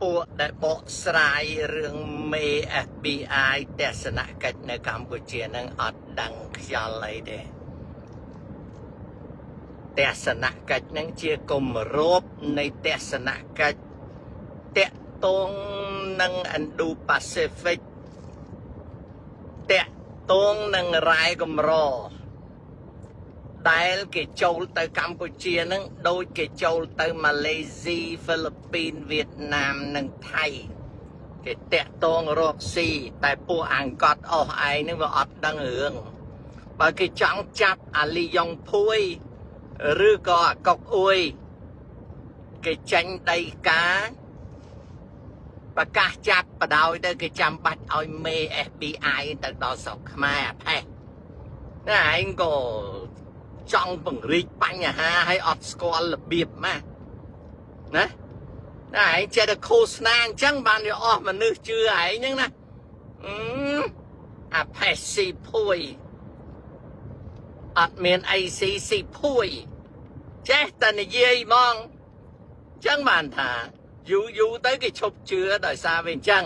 ពួកដែលបកស្រាយរឿងមេ FBI ទស្សនកិច្ចនៅកម្ពុជានឹងអត់ដឹងខ្យល់អីទេទស្សនកិច្ចនឹងជាគម្របនៃទស្សនកិច្ចតាក់ទងនឹង Indo-Pacific តាក់ទងនឹងរ៉ែកម្រដែលគេចូលទៅកម្ពុជានឹងដូចគេចូលទៅម៉ាឡេស៊ីហ្វីលីពីនវៀតណាមនិងថៃគេតាក់ទងរកស៊ីតែពួកអង្កត់អស់ឯងនឹងវាអត់ដឹងរឿងបើគេចង់ចាប់អាលីយ៉ុងភួយឬក៏អាកុកអ៊ុយគេចាញ់ដីកាប្រកាសចាប់បដ ாய் ទៅគេចាំបាច់ឲ្យមេ FBI ទៅដល់ស្រុកខ្មែរអាផេះណាឯងក៏ចង់ពង្រីកបញ្ហាឲ្យអត់ស្គាល់របៀបម៉ាណាឯងចេះតែឃោសនាអញ្ចឹងបានវាអស់មនុស្សជឿឯងហ្នឹងណាអាផេះស៊ីភួយអត់មានអីស៊ីភួយចេះតែនិយាយហ្មងអញ្ចឹងបានថាយូរទៅគេឈប់ជឿដោយសារវាអញ្ចឹង